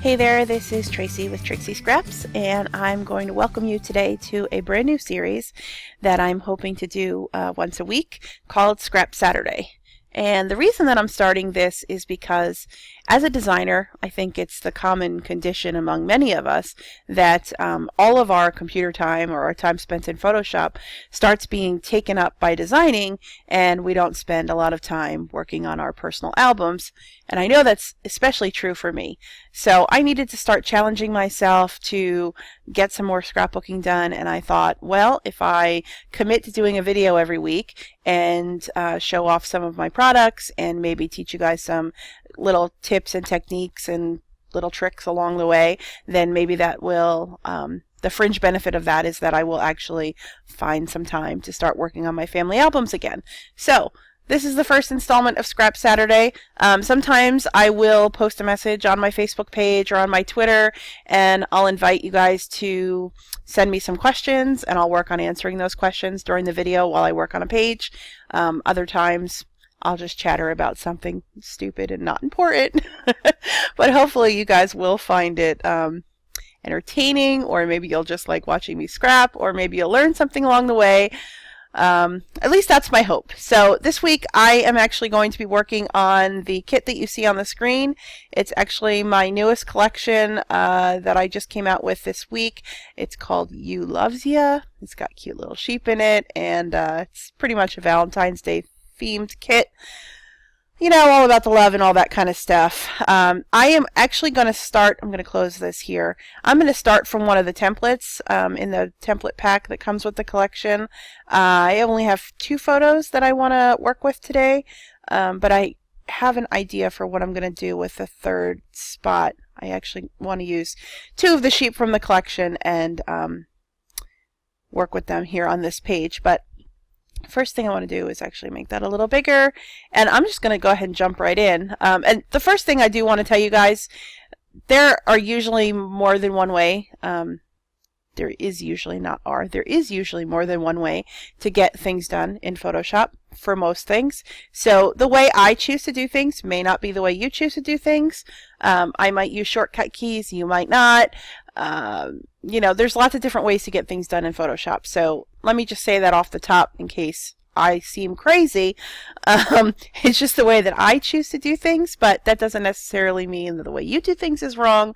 Hey there, this is Tracy with Trixie Scraps, and I'm going to welcome you today to a brand new series that I'm hoping to do once a week called Scrap Saturday. And the reason that I'm starting this is because as a designer, I think it's the common condition among many of us that all of our computer time or our time spent in Photoshop starts being taken up by designing, and we don't spend a lot of time working on our personal albums. And I know that's especially true for me. So I needed to start challenging myself to get some more scrapbooking done, and I thought, well, if I commit to doing a video every week and show off some of my products and maybe teach you guys some little tips and techniques and little tricks along the way, then maybe that will, the fringe benefit of that is that I will actually find some time to start working on my family albums again. So this is the first installment of Scrap Saturday. Sometimes I will post a message on my Facebook page or on my Twitter, and I'll invite you guys to send me some questions, and I'll work on answering those questions during the video while I work on a page. Other times I'll just chatter about something stupid and not important. But hopefully you guys will find it entertaining, or maybe you'll just like watching me scrap, or maybe you'll learn something along the way. At least that's my hope. So this week I am actually going to be working on the kit that you see on the screen. It's actually my newest collection that I just came out with this week. It's called You Loves Ya. It's got cute little sheep in it, and it's pretty much a Valentine's Day themed kit. You know, all about the love and all that kind of stuff. I am actually going to start, I'm going to close this here. I'm going to start from one of the templates in the template pack that comes with the collection. I only have 2 photos that I want to work with today, but I have an idea for what I'm going to do with the third spot. I actually want to use 2 of the sheep from the collection and work with them here on this page. But first thing I want to do is actually make that a little bigger, and I'm just going to go ahead and jump right in. And the first thing I do want to tell you guys, there are usually more than one way. There is usually more than one way to get things done in Photoshop for most things. So the way I choose to do things may not be the way you choose to do things. I might use shortcut keys, you might not. You know, there's lots of different ways to get things done in Photoshop. So let me just say that off the top in case I seem crazy. It's just the way that I choose to do things, but that doesn't necessarily mean that the way you do things is wrong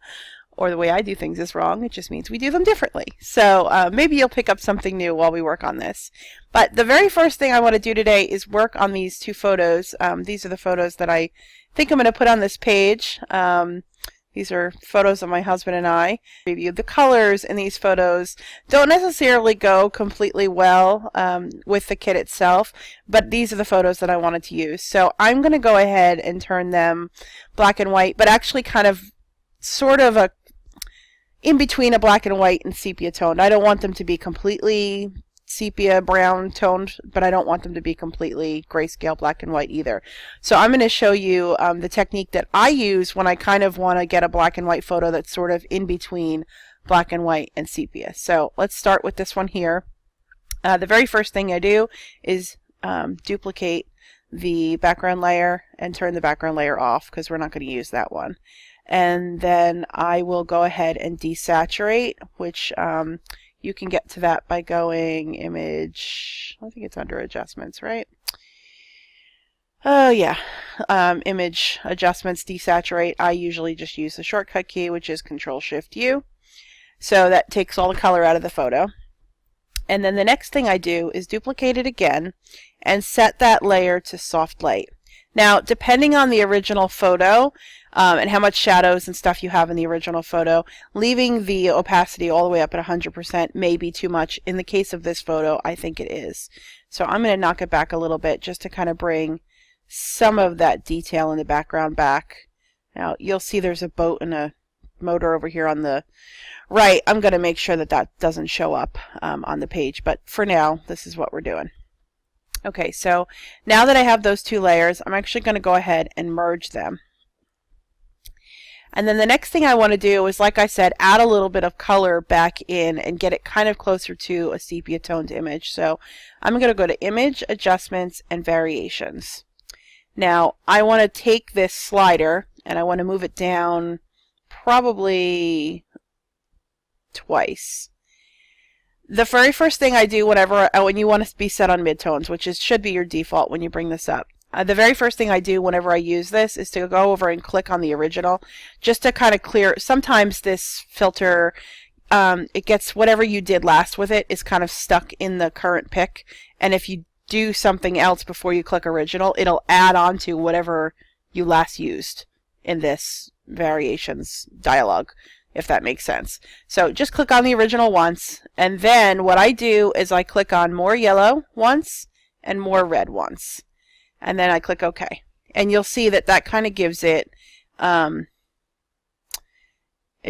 or the way I do things is wrong. It just means we do them differently. So maybe you'll pick up something new while we work on this. But the very first thing I want to do today is work on these 2 photos. These are the photos that I think I'm going to put on this page. These are photos of my husband and I. The colors in these photos don't necessarily go completely well with the kit itself, but these are the photos that I wanted to use. So I'm going to go ahead and turn them black and white, but actually kind of sort of a in between a black and white and sepia toned. I don't want them to be completely sepia brown toned, but I don't want them to be completely grayscale black and white either. So I'm going to show you the technique that I use when I kind of want to get a black and white photo that's sort of in between black and white and sepia. So let's start with this one here. The very first thing I do is duplicate the background layer and turn the background layer off because we're not going to use that one. And then I will go ahead and desaturate, which you can get to that by going image, I think it's under adjustments, right? Oh yeah, image adjustments, desaturate. I usually just use the shortcut key, which is Control-Shift-U. So that takes all the color out of the photo. And then the next thing I do is duplicate it again and set that layer to soft light. Now, depending on the original photo and how much shadows and stuff you have in the original photo, leaving the opacity all the way up at 100% may be too much. In the case of this photo, I think it is. So I'm going to knock it back a little bit just to kind of bring some of that detail in the background back. Now, you'll see there's a boat and a motor over here on the right. I'm going to make sure that that doesn't show up on the page, but for now, this is what we're doing. Okay, so now that I have those 2 layers, I'm actually going to go ahead and merge them. And then the next thing I want to do is, like I said, add a little bit of color back in and get it kind of closer to a sepia toned image. So I'm going to go to Image, Adjustments, and Variations. Now I want to take this slider and I want to move it down probably twice. The very first thing I do whenever, when you want to be set on midtones, which should be your default when you bring this up, the very first thing I do whenever I use this is to go over and click on the original, just to kind of clear. Sometimes this filter, it gets whatever you did last with it is kind of stuck in the current pick, and if you do something else before you click original, it'll add on to whatever you last used in this variations dialog, if that makes sense. So just click on the original once, and then what I do is I click on more yellow once and more red once, and then I click OK. And you'll see that that kind of gives it, it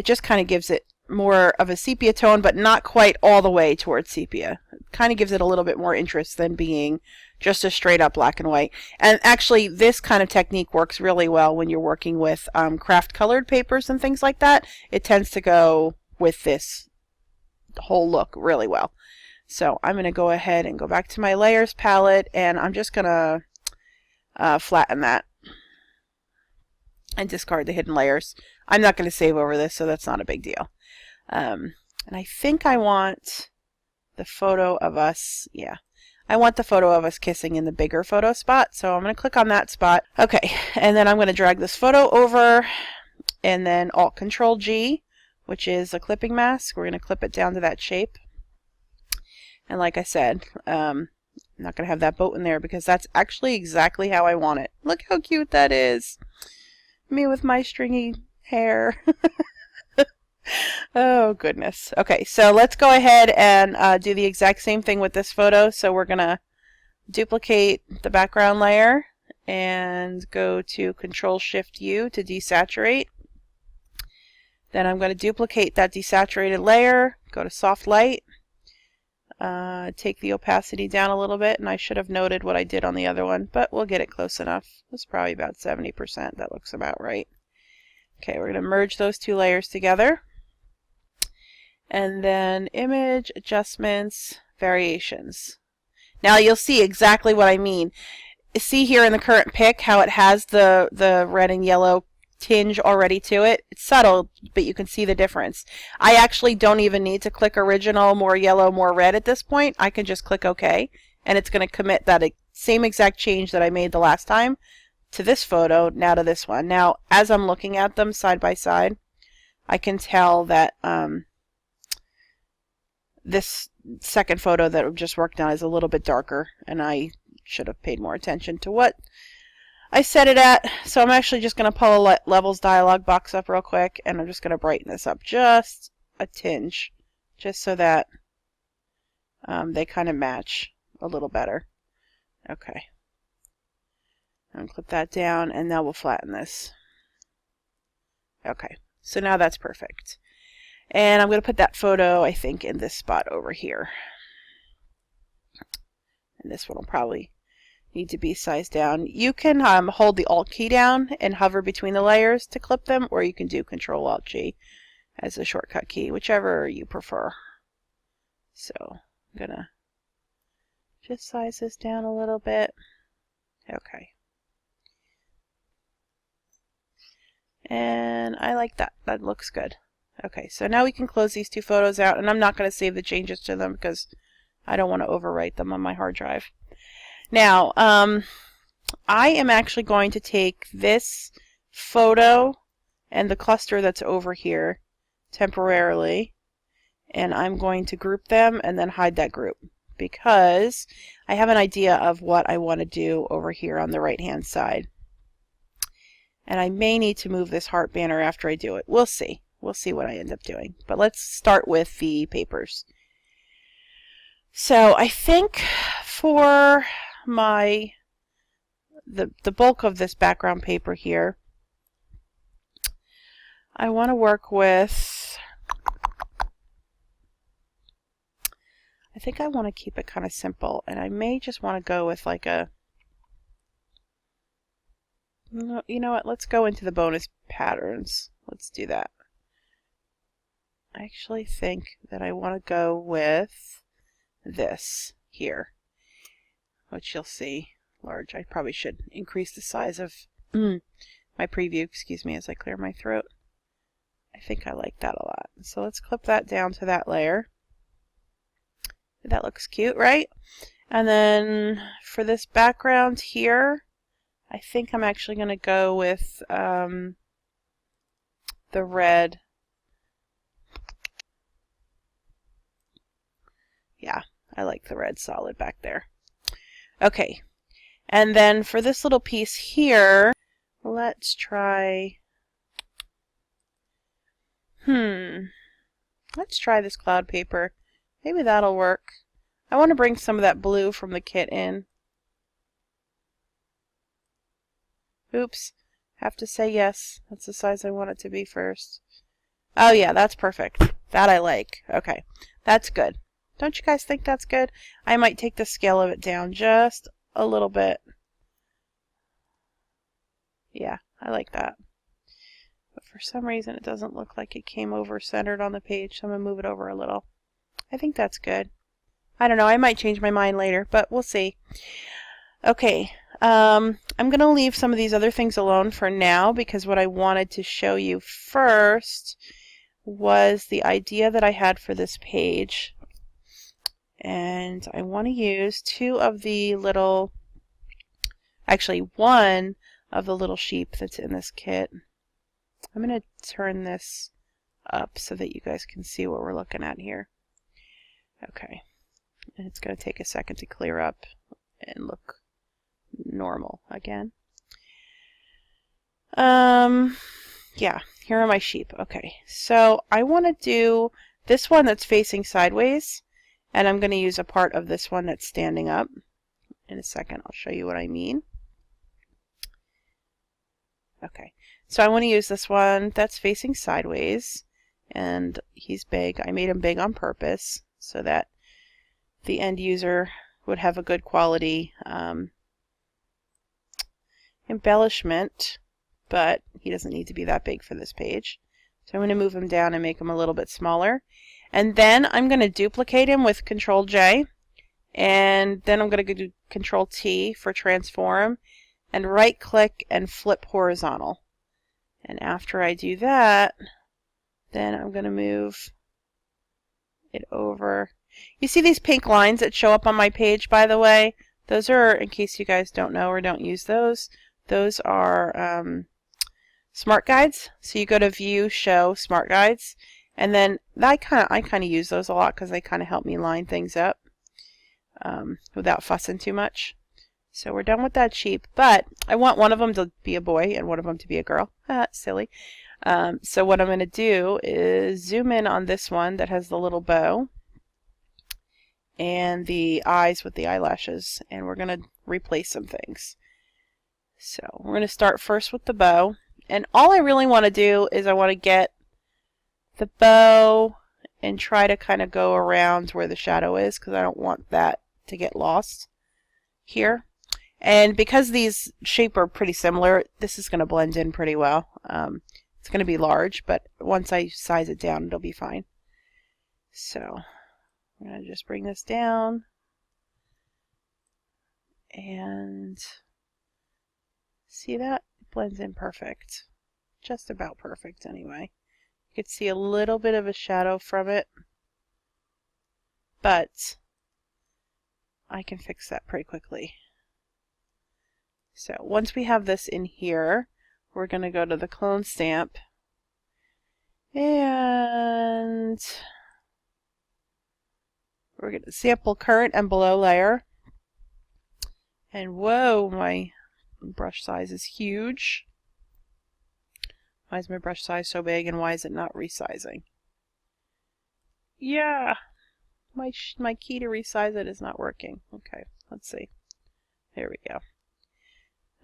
just kind of gives it more of a sepia tone, but not quite all the way towards sepia. It kind of gives it a little bit more interest than being just a straight up black and white. And actually this kind of technique works really well when you're working with craft colored papers and things like that. It tends to go with this whole look really well. So I'm going to go ahead and go back to my layers palette, and I'm just going to flatten that and discard the hidden layers. I'm not going to save over this, so that's not a big deal. And I think I want the photo of us, yeah, I want the photo of us kissing in the bigger photo spot, so I'm going to click on that spot. Okay, and then I'm going to drag this photo over, and then Alt-Control-G, which is a clipping mask. We're going to clip it down to that shape. And like I said, I'm not going to have that boat in there because that's actually exactly how I want it. Look how cute that is. Me with my stringy hair. Oh, goodness. Okay, so let's go ahead and do the exact same thing with this photo. So we're going to duplicate the background layer and go to Control-Shift-U to desaturate. Then I'm going to duplicate that desaturated layer, go to Soft Light, take the opacity down a little bit, and I should have noted what I did on the other one, but we'll get it close enough. It's probably about 70%. That looks about right. Okay, we're going to merge those two layers together. And then Image, Adjustments, Variations. Now you'll see exactly what I mean. See here in the current pick how it has the red and yellow tinge already to it. It's subtle, but you can see the difference. I actually don't even need to click original, more yellow, more red at this point. I can just click OK, and it's going to commit that same exact change that I made the last time to this photo, now to this one. Now, as I'm looking at them side by side, I can tell that this second photo that I've just worked on is a little bit darker, and I should have paid more attention to what I set it at. So I'm actually just going to pull a levels dialog box up real quick, and I'm just going to brighten this up just a tinge, just so that they kind of match a little better. Okay. I'm going to clip that down, and now we'll flatten this. Okay, so now that's perfect. And I'm going to put that photo, I think, in this spot over here. And this one will probably need to be sized down. You can hold the Alt key down and hover between the layers to clip them, or you can do Control-Alt-G as a shortcut key, whichever you prefer. So I'm going to just size this down a little bit. Okay. And I like that. That looks good. Okay, so now we can close these two photos out, and I'm not going to save the changes to them because I don't want to overwrite them on my hard drive. Now, I am actually going to take this photo and the cluster that's over here temporarily, and I'm going to group them and then hide that group because I have an idea of what I want to do over here on the right-hand side. And I may need to move this heart banner after I do it. We'll see. We'll see what I end up doing. But let's start with the papers. So I think for the bulk of this background paper here, I want to work with, I think I want to keep it kind of simple, and I may just want to go with like a, you know what, let's go into the bonus patterns. Let's do that. I actually think that I want to go with this here, which you'll see large. I probably should increase the size of my preview, excuse me, as I clear my throat. I think I like that a lot. So let's clip that down to that layer. That looks cute, right? And then for this background here, I think I'm actually going to go with the red. Yeah, I like the red solid back there. Okay, and then for this little piece here, let's try, let's try this cloud paper. Maybe that'll work. I want to bring some of that blue from the kit in. Oops, have to say yes. That's the size I want it to be first. Oh yeah, that's perfect. That I like. Okay, that's good. Don't you guys think that's good? I might take the scale of it down just a little bit. Yeah, I like that. But for some reason it doesn't look like it came over centered on the page, so I'm going to move it over a little. I think that's good. I don't know, I might change my mind later, but we'll see. Okay, I'm going to leave some of these other things alone for now because what I wanted to show you first was the idea that I had for this page. And I want to use two of the little, actually one of the little sheep that's in this kit. I'm going to turn this up so that you guys can see what we're looking at here. Okay, and it's going to take a second to clear up and look normal again. Yeah, here are my sheep. Okay, so I want to do this one that's facing sideways, and I'm going to use a part of this one that's standing up. In a second, I'll show you what I mean. Okay, so I want to use this one that's facing sideways, and he's big. I made him big on purpose so that the end user would have a good quality embellishment, but he doesn't need to be that big for this page. So I'm going to move him down and make him a little bit smaller. And then I'm going to duplicate him with Control J, and then I'm going to do Control T for transform, and right click and flip horizontal. And after I do that, then I'm going to move it over. You see these pink lines that show up on my page, by the way? Those are, in case you guys don't know or don't use those are smart guides. So you go to View, Show, Smart Guides, and then I kind of use those a lot because they kind of help me line things up without fussing too much. So we're done with that sheep, but I want one of them to be a boy and one of them to be a girl. Silly. So what I'm going to do is zoom in on this one that has the little bow and the eyes with the eyelashes, and we're going to replace some things. So we're going to start first with the bow, and all I really want to do is I want to get the bow and try to kind of go around where the shadow is because I don't want that to get lost here. And because these shape are pretty similar, this is going to blend in pretty well. It's going to be large, but once I size it down, it'll be fine. So I'm going to just bring this down, and see that? It blends in perfect. Just about perfect anyway. You could see a little bit of a shadow from it, but I can fix that pretty quickly. So once we have this in here, we're going to go to the clone stamp, and we're going to sample current and below layer. And whoa, my brush size is huge. Why is my brush size so big, and why is it not resizing? Yeah, my key to resize it is not working. Okay, let's see. There we go.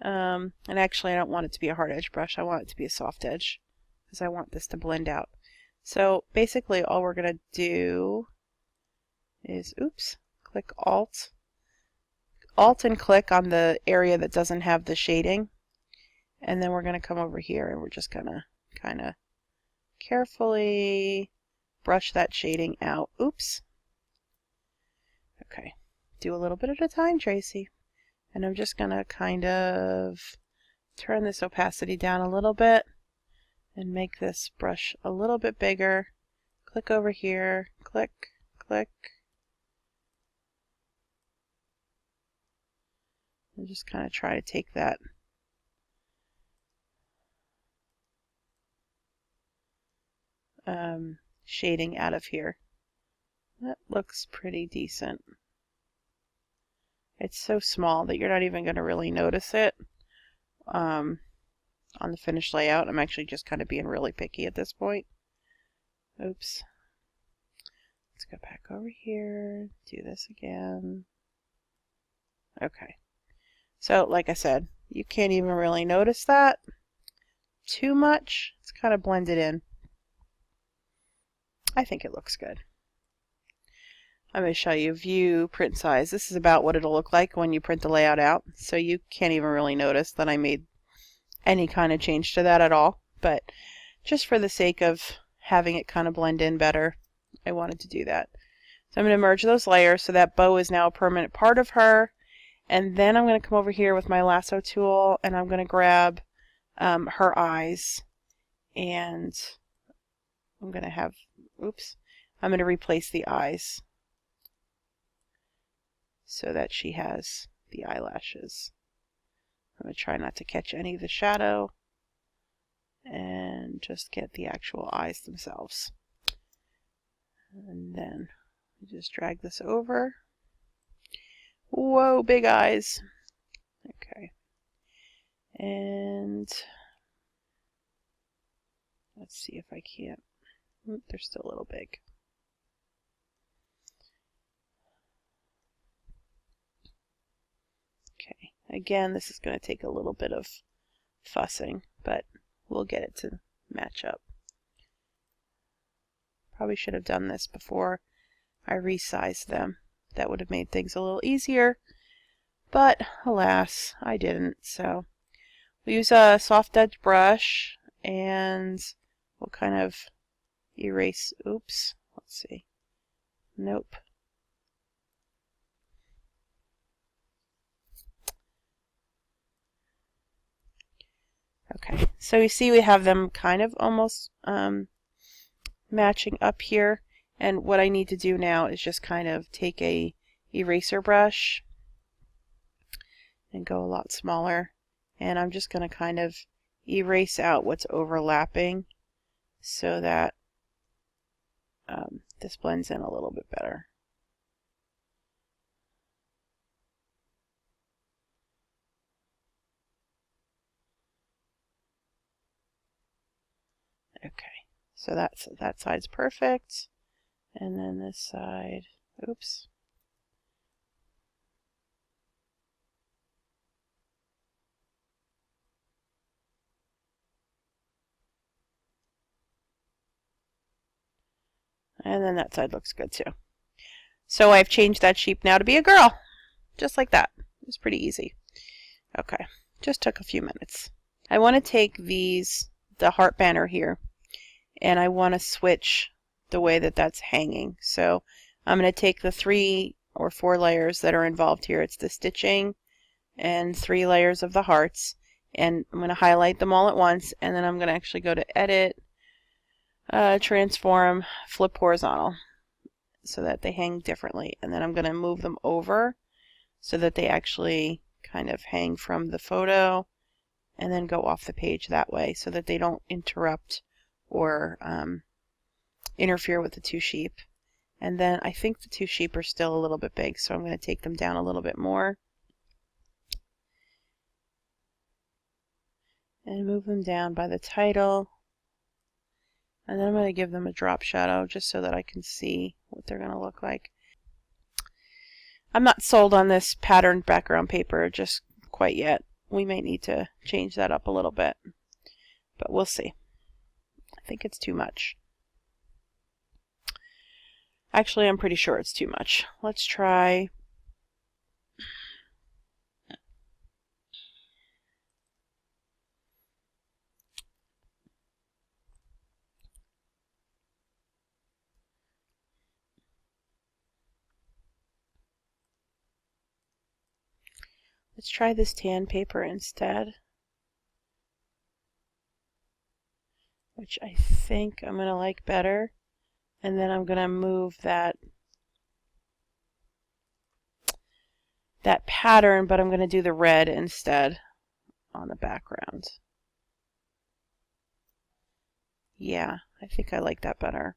And actually I don't want it to be a hard edge brush. I want it to be a soft edge because I want this to blend out. So basically all we're going to do is, oops, click Alt and click on the area that doesn't have the shading, and then we're going to come over here and we're just going to kind of carefully brush that shading out. Oops. Okay, do a little bit at a time, Tracy. And I'm just going to kind of turn this opacity down a little bit and make this brush a little bit bigger. Click over here, click, click. And just kind of try to take that shading out of here. That looks pretty decent. It's so small that you're not even going to really notice it on the finished layout. I'm actually just kind of being really picky at this point. Oops. Let's go back over here, do this again. Okay. So, like I said, you can't even really notice that too much. It's kind of blended in. I think it looks good. I'm going to show you view print size. This is about what it'll look like when you print the layout out. So you can't even really notice that I made any kind of change to that at all. But just for the sake of having it kind of blend in better, I wanted to do that. So I'm going to merge those layers so that bow is now a permanent part of her. And then I'm going to come over here with my lasso tool and I'm going to grab her eyes, and I'm going to have, oops, I'm going to replace the eyes so that she has the eyelashes. I'm going to try not to catch any of the shadow and just get the actual eyes themselves. And then just drag this over. Whoa, big eyes. Okay. And let's see if I can't. Oop, they're still a little big. Okay. Again, this is going to take a little bit of fussing, but we'll get it to match up. Probably should have done this before I resized them. That would have made things a little easier, but alas, I didn't. So we use a soft edge brush and we'll kind of erase, oops, let's see, nope. Okay, so you see we have them kind of almost matching up here, and what I need to do now is just kind of take a eraser brush and go a lot smaller, and I'm just going to kind of erase out what's overlapping so that this blends in a little bit better. Okay, so that side's perfect, and then this side, oops. And then that side looks good too. So I've changed that sheep now to be a girl, just like that. It was pretty easy. Okay, just took a few minutes. I want to take the heart banner here, and I want to switch the way that that's hanging. So I'm going to take the 3 or 4 layers that are involved here. It's the stitching and 3 layers of the hearts, and I'm going to highlight them all at once, and then I'm going to actually go to Edit, Transform, Flip Horizontal, so that they hang differently, and then I'm going to move them over so that they actually kind of hang from the photo and then go off the page that way, so that they don't interrupt or interfere with the 2 sheep. And then I think the 2 sheep are still a little bit big, so I'm going to take them down a little bit more and move them down by the title. And then I'm going to give them a drop shadow just so that I can see what they're going to look like. I'm not sold on this patterned background paper just quite yet. We may need to change that up a little bit, but we'll see. I think it's too much. Actually, I'm pretty sure it's too much. Let's try. Let's try this tan paper instead. which I think I'm going to like better. And then I'm going to move that pattern, but I'm going to do the red instead on the background. Yeah, I think I like that better.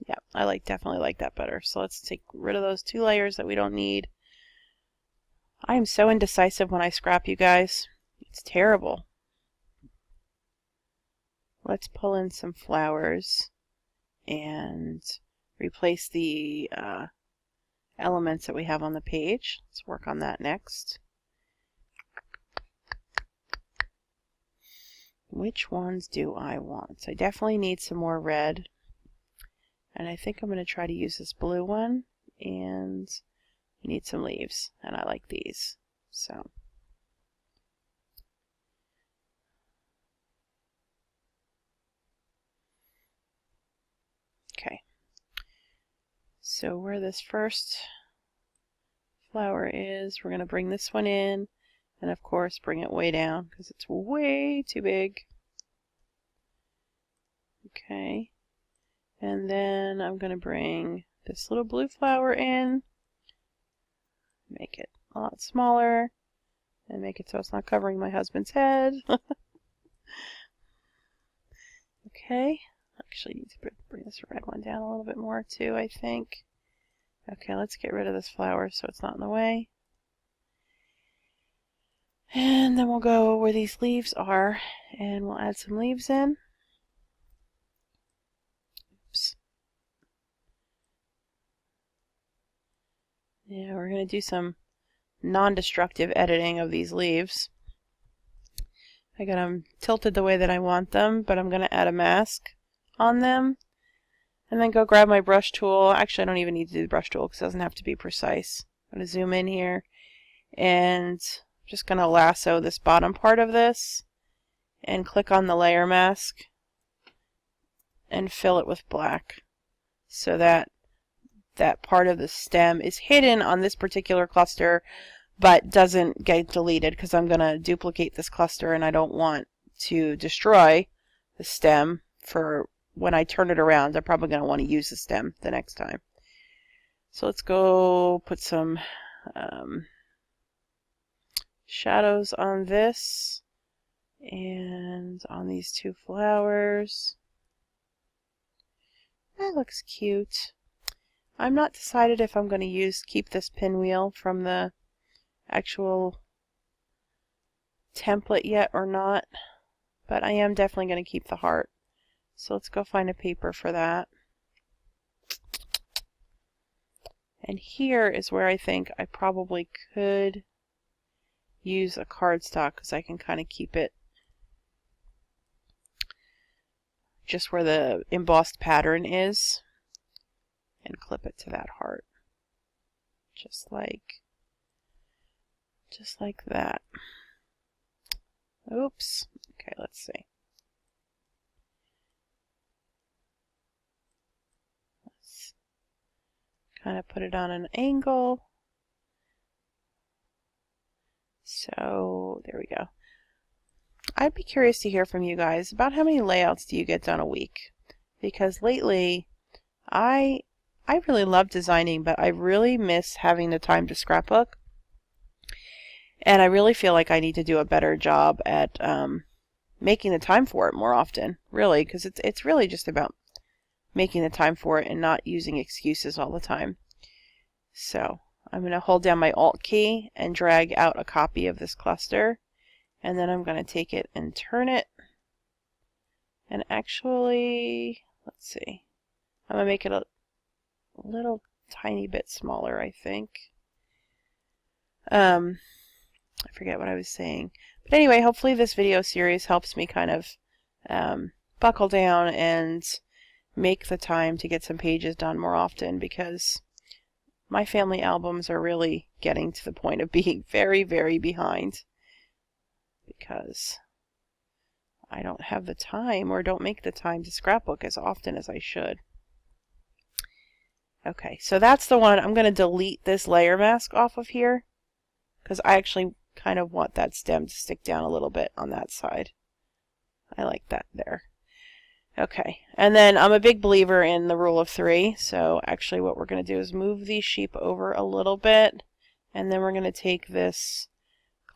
Yeah, I definitely like that better. So let's take rid of those 2 layers that we don't need. I am so indecisive when I scrap, you guys. It's terrible. Let's pull in some flowers and replace the elements that we have on the page. Let's work on that next. Which ones do I want? I definitely need some more red. And I think I'm going to try to use this blue one. And we need some leaves. And I like these. So. Okay. So where this first flower is, we're going to bring this one in. And of course bring it way down because it's way too big. Okay. And then I'm going to bring this little blue flower in, make it a lot smaller, and make it so it's not covering my husband's head. Okay, actually need to bring this red one down a little bit more too, I think. Okay, let's get rid of this flower so it's not in the way. And then we'll go where these leaves are, and we'll add some leaves in. Oops. Yeah, we're going to do some non-destructive editing of these leaves. I got them tilted the way that I want them, but I'm going to add a mask on them. And then go grab my brush tool. Actually, I don't even need to do the brush tool because it doesn't have to be precise. I'm going to zoom in here and I'm just going to lasso this bottom part of this and click on the layer mask and fill it with black so that that part of the stem is hidden on this particular cluster but doesn't get deleted because I'm going to duplicate this cluster and I don't want to destroy the stem for when I turn it around. I'm probably going to want to use the stem the next time. So let's go put some shadows on this and on these 2 flowers. That looks cute. I'm not decided if I'm going to keep this pinwheel from the actual template yet or not, but I am definitely going to keep the heart. So let's go find a paper for that. And here is where I think I probably could use a cardstock because I can kind of keep it just where the embossed pattern is and clip it to that heart. Just like that. Oops. Okay, let's see. Let's kind of put it on an angle. So there we go. I'd be curious to hear from you guys about how many layouts do you get done a week? Because lately I really love designing, but I really miss having the time to scrapbook. And I really feel like I need to do a better job at making the time for it more often, really, because it's really just about making the time for it and not using excuses all the time. So I'm going to hold down my Alt key and drag out a copy of this cluster, and then I'm going to take it and turn it, and actually, let's see, I'm going to make it a little tiny bit smaller, I think. I forget what I was saying. But anyway, hopefully this video series helps me kind of buckle down and make the time to get some pages done more often, because my family albums are really getting to the point of being very, very behind because I don't have the time or don't make the time to scrapbook as often as I should. Okay, so that's the one. I'm going to delete this layer mask off of here because I actually kind of want that stem to stick down a little bit on that side. I like that there. Okay, and then I'm a big believer in the rule of 3, so actually what we're going to do is move these sheep over a little bit, and then we're going to take this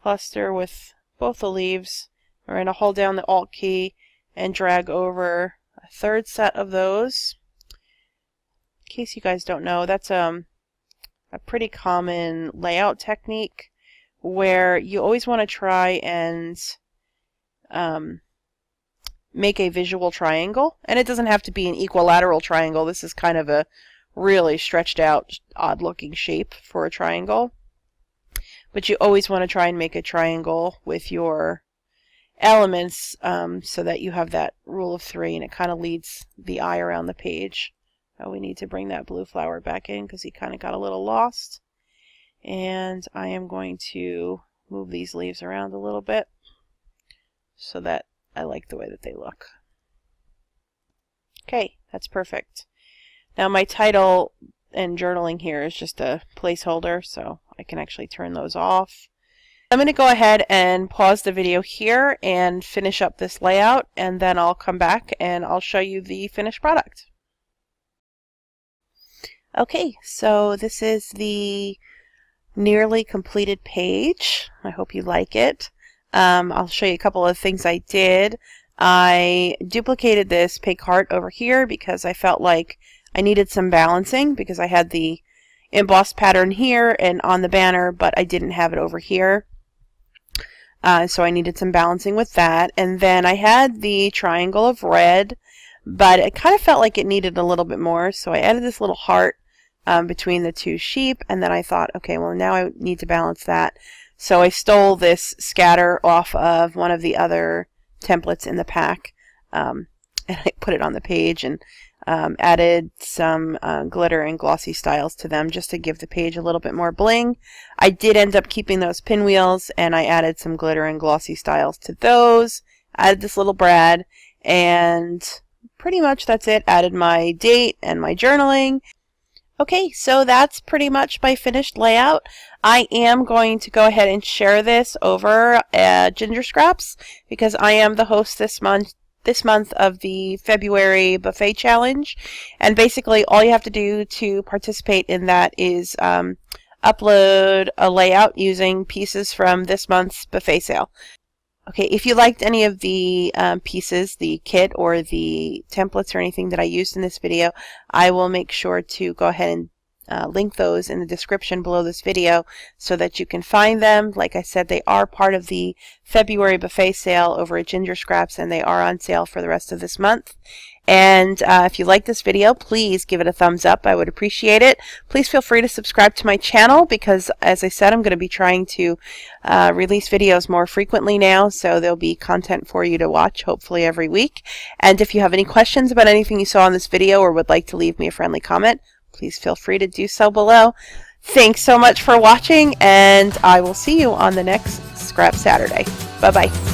cluster with both the leaves. We're going to hold down the Alt key and drag over a third set of those. In case you guys don't know, that's a pretty common layout technique where you always want to try and make a visual triangle, and it doesn't have to be an equilateral triangle. This is kind of a really stretched out, odd looking shape for a triangle, but you always want to try and make a triangle with your elements so that you have that rule of 3 and it kind of leads the eye around the page. We need to bring that blue flower back in because he kind of got a little lost, and I am going to move these leaves around a little bit so that I like the way that they look. Okay, that's perfect. Now my title and journaling here is just a placeholder, so I can actually turn those off. I'm going to go ahead and pause the video here and finish up this layout, and then I'll come back and I'll show you the finished product. Okay, so this is the nearly completed page. I hope you like it. I'll show you a couple of things I did. I duplicated this pig heart over here because I felt like I needed some balancing because I had the embossed pattern here and on the banner, but I didn't have it over here. So I needed some balancing with that. And then I had the triangle of red, but it kind of felt like it needed a little bit more, so I added this little heart between the two sheep, and then I thought, okay, well now I need to balance that. So I stole this scatter off of one of the other templates in the pack, and I put it on the page and added some glitter and glossy styles to them just to give the page a little bit more bling. I did end up keeping those pinwheels, and I added some glitter and glossy styles to those. Added this little brad, and pretty much that's it. Added my date and my journaling. Okay, so that's pretty much my finished layout. I am going to go ahead and share this over at Ginger Scraps because I am the host this month of the February buffet challenge, and basically all you have to do to participate in that is upload a layout using pieces from this month's buffet sale. Okay, if you liked any of the pieces, the kit or the templates or anything that I used in this video, I will make sure to go ahead and link those in the description below this video so that you can find them. Like I said, they are part of the February buffet sale over at Ginger Scraps, and they are on sale for the rest of this month. And if you like this video, please give it a thumbs up. I would appreciate it. Please feel free to subscribe to my channel because, as I said, I'm going to be trying to release videos more frequently now, so there'll be content for you to watch hopefully every week. And if you have any questions about anything you saw in this video or would like to leave me a friendly comment, please feel free to do so below. Thanks so much for watching, and I will see you on the next Scrap Saturday. Bye-bye.